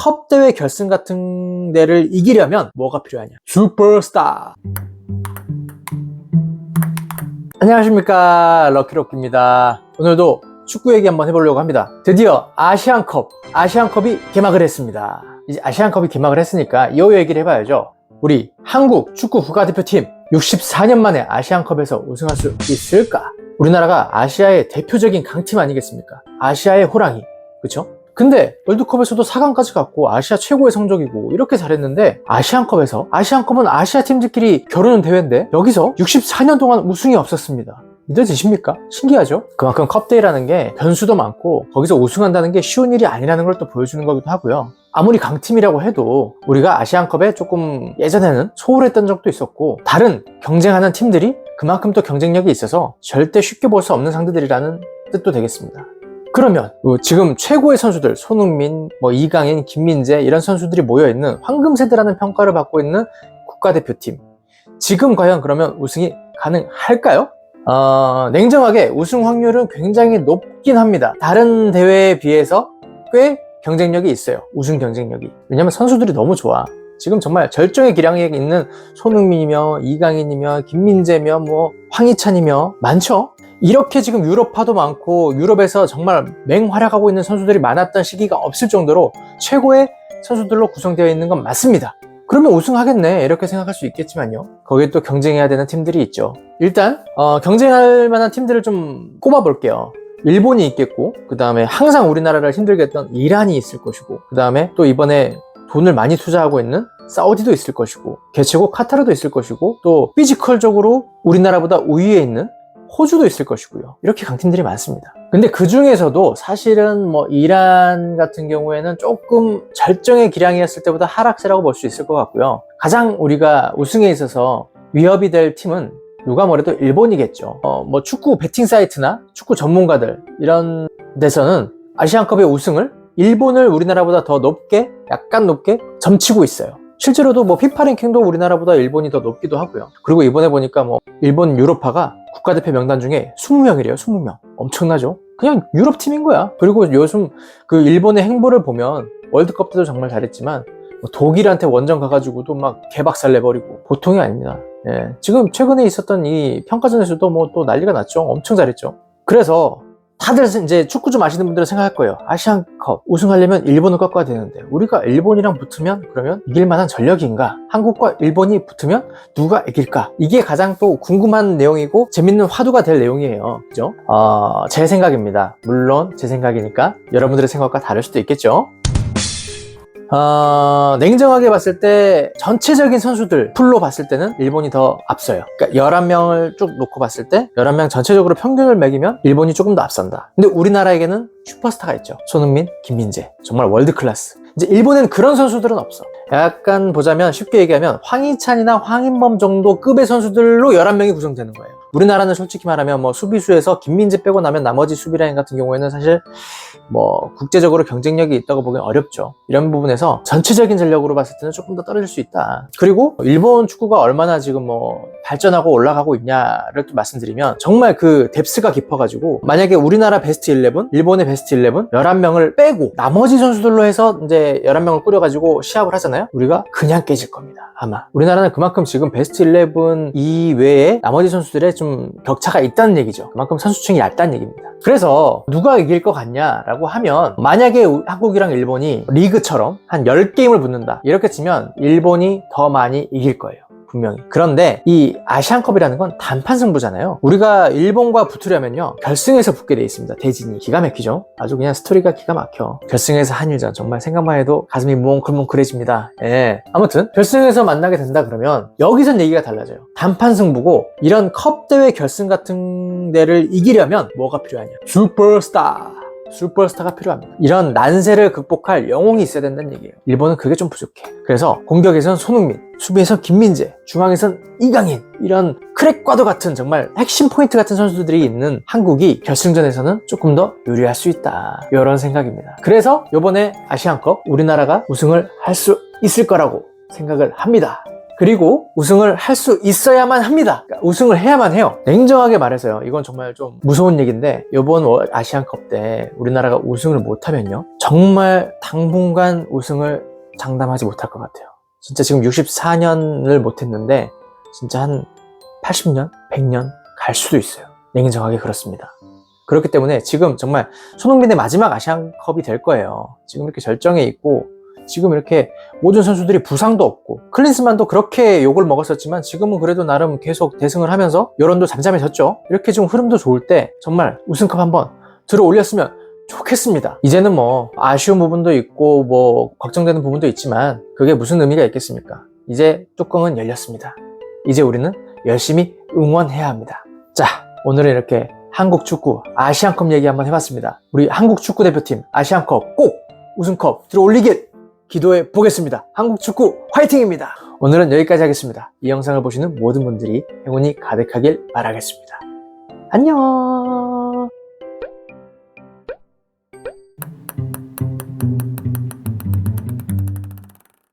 컵 대회 결승 같은 데를 이기려면 뭐가 필요하냐? 슈퍼스타. 안녕하십니까, 럭키로키입니다. 오늘도 축구 얘기 한번 해보려고 합니다. 드디어 아시안컵이 개막을 했습니다. 이제 아시안컵이 개막을 했으니까 이 얘기를 해봐야죠. 우리 한국 축구 국가대표팀 64년 만에 아시안컵에서 우승할 수 있을까? 우리나라가 아시아의 대표적인 강팀 아니겠습니까? 아시아의 호랑이, 그쵸? 근데 월드컵에서도 4강까지 갔고 아시아 최고의 성적이고 이렇게 잘했는데 아시안컵은 아시아 팀들끼리 겨루는 대회인데 여기서 64년 동안 우승이 없었습니다. 믿어지십니까? 신기하죠? 그만큼 컵대회라는 게 변수도 많고 거기서 우승한다는 게 쉬운 일이 아니라는 걸 또 보여주는 거기도 하고요. 아무리 강팀이라고 해도 우리가 아시안컵에 조금 예전에는 소홀했던 적도 있었고 다른 경쟁하는 팀들이 그만큼 또 경쟁력이 있어서 절대 쉽게 볼 수 없는 상대들이라는 뜻도 되겠습니다. 그러면 지금 최고의 선수들 손흥민, 이강인, 김민재 이런 선수들이 모여있는 황금세대라는 평가를 받고 있는 국가대표팀, 지금 과연 그러면 우승이 가능할까요? 냉정하게 우승 확률은 굉장히 높긴 합니다. 다른 대회에 비해서 꽤 경쟁력이 있어요. 우승 경쟁력이. 왜냐면 선수들이 너무 좋아. 지금 정말 절정의 기량에 있는 손흥민이며 이강인이며 김민재며 황희찬이며 많죠? 이렇게 지금 유럽파도 많고 유럽에서 정말 맹활약하고 있는 선수들이 많았던 시기가 없을 정도로 최고의 선수들로 구성되어 있는 건 맞습니다. 그러면 우승하겠네 이렇게 생각할 수 있겠지만요, 거기에 또 경쟁해야 되는 팀들이 있죠. 일단 경쟁할 만한 팀들을 좀 꼽아볼게요. 일본이 있겠고, 그 다음에 항상 우리나라를 힘들게 했던 이란이 있을 것이고, 그 다음에 또 이번에 돈을 많이 투자하고 있는 사우디도 있을 것이고, 개최국 카타르도 있을 것이고, 또 피지컬적으로 우리나라보다 우위에 있는 호주도 있을 것이고요. 이렇게 강팀들이 많습니다. 근데 그 중에서도 사실은 이란 같은 경우에는 조금 절정의 기량이었을 때보다 하락세라고 볼 수 있을 것 같고요. 가장 우리가 우승에 있어서 위협이 될 팀은 누가 뭐래도 일본이겠죠. 축구 베팅 사이트나 축구 전문가들 이런 데서는 아시안컵의 우승을 일본을 우리나라보다 더 약간 높게 점치고 있어요. 실제로도 피파 랭킹도 우리나라보다 일본이 더 높기도 하고요. 그리고 이번에 보니까 일본 유럽파가 국가대표 명단 중에 20명이래요. 20명. 엄청나죠? 그냥 유럽팀인 거야. 그리고 요즘 그 일본의 행보를 보면 월드컵 때도 정말 잘했지만 독일한테 원정 가가지고도 개박살 내버리고 보통이 아닙니다. 예. 지금 최근에 있었던 이 평가전에서도 또 난리가 났죠. 엄청 잘했죠. 그래서 다들 이제 축구 좀 아시는 분들은 생각할 거예요. 아시안컵 우승하려면 일본을 꺾어야 되는데 우리가 일본이랑 붙으면 그러면 이길 만한 전력인가? 한국과 일본이 붙으면 누가 이길까? 이게 가장 또 궁금한 내용이고 재밌는 화두가 될 내용이에요. 그죠? 제 생각입니다. 물론 제 생각이니까 여러분들의 생각과 다를 수도 있겠죠. 냉정하게 봤을 때 전체적인 선수들 풀로 봤을 때는 일본이 더 앞서요. 그러니까 11명을 쭉 놓고 봤을 때 11명 전체적으로 평균을 매기면 일본이 조금 더 앞선다. 근데 우리나라에게는 슈퍼스타가 있죠. 손흥민, 김민재. 정말 월드클래스. 이제 일본에는 그런 선수들은 없어. 약간 보자면 쉽게 얘기하면 황희찬이나 황인범 정도 급의 선수들로 11명이 구성되는 거예요. 우리나라는 솔직히 말하면 수비수에서 김민재 빼고 나면 나머지 수비라인 같은 경우에는 사실 국제적으로 경쟁력이 있다고 보기엔 어렵죠. 이런 부분에서 전체적인 전력으로 봤을 때는 조금 더 떨어질 수 있다. 그리고 일본 축구가 얼마나 지금 발전하고 올라가고 있냐를 또 말씀드리면 정말 그 뎁스가 깊어가지고 만약에 우리나라 베스트 11, 일본의 베스트 11 11명을 빼고 나머지 선수들로 해서 이제 11명을 꾸려가지고 시합을 하잖아요. 우리가 그냥 깨질 겁니다. 아마 우리나라는 그만큼 지금 베스트 11 이외에 나머지 선수들의 좀 격차가 있다는 얘기죠. 그만큼 선수층이 얇다는 얘기입니다. 그래서 누가 이길 것 같냐라고 하면 만약에 한국이랑 일본이 리그처럼 한 10게임을 붙는다 이렇게 치면 일본이 더 많이 이길 거예요. 분명히. 그런데 이 아시안컵이라는 건 단판 승부잖아요. 우리가 일본과 붙으려면요 결승에서 붙게 돼 있습니다. 대진이 기가 막히죠. 아주 그냥 스토리가 기가 막혀. 결승에서 한일전 정말 생각만 해도 가슴이 뭉클뭉클해집니다. 예. 아무튼 결승에서 만나게 된다 그러면 여기선 얘기가 달라져요. 단판 승부고 이런 컵 대회 결승 같은 데를 이기려면 뭐가 필요하냐? 슈퍼스타가 필요합니다. 이런 난세를 극복할 영웅이 있어야 된다는 얘기예요. 일본은 그게 좀 부족해. 그래서 공격에선 손흥민, 수비에선 김민재, 중앙에선 이강인, 이런 크랙과도 같은 정말 핵심 포인트 같은 선수들이 있는 한국이 결승전에서는 조금 더 유리할 수 있다. 이런 생각입니다. 그래서 이번에 아시안컵 우리나라가 우승을 할 수 있을 거라고 생각을 합니다. 그리고 우승을 할 수 있어야만 합니다. 그러니까 우승을 해야만 해요. 냉정하게 말해서요. 이건 정말 좀 무서운 얘기인데 이번 아시안컵 때 우리나라가 우승을 못하면요. 정말 당분간 우승을 장담하지 못할 것 같아요. 진짜 지금 64년을 못했는데 진짜 한 80년, 100년 갈 수도 있어요. 냉정하게 그렇습니다. 그렇기 때문에 지금 정말 손흥민의 마지막 아시안컵이 될 거예요. 지금 이렇게 절정에 있고 지금 이렇게 모든 선수들이 부상도 없고 클린스만도 그렇게 욕을 먹었었지만 지금은 그래도 나름 계속 대승을 하면서 여론도 잠잠해졌죠. 이렇게 좀 흐름도 좋을 때 정말 우승컵 한번 들어 올렸으면 좋겠습니다. 이제는 뭐 아쉬운 부분도 있고 뭐 걱정되는 부분도 있지만 그게 무슨 의미가 있겠습니까? 이제 뚜껑은 열렸습니다. 이제 우리는 열심히 응원해야 합니다. 자, 오늘은 이렇게 한국 축구 아시안컵 얘기 한번 해봤습니다. 우리 한국 축구 대표팀 아시안컵 꼭 우승컵 들어 올리길 기도해 보겠습니다. 한국 축구 화이팅입니다. 오늘은 여기까지 하겠습니다. 이 영상을 보시는 모든 분들이 행운이 가득하길 바라겠습니다. 안녕.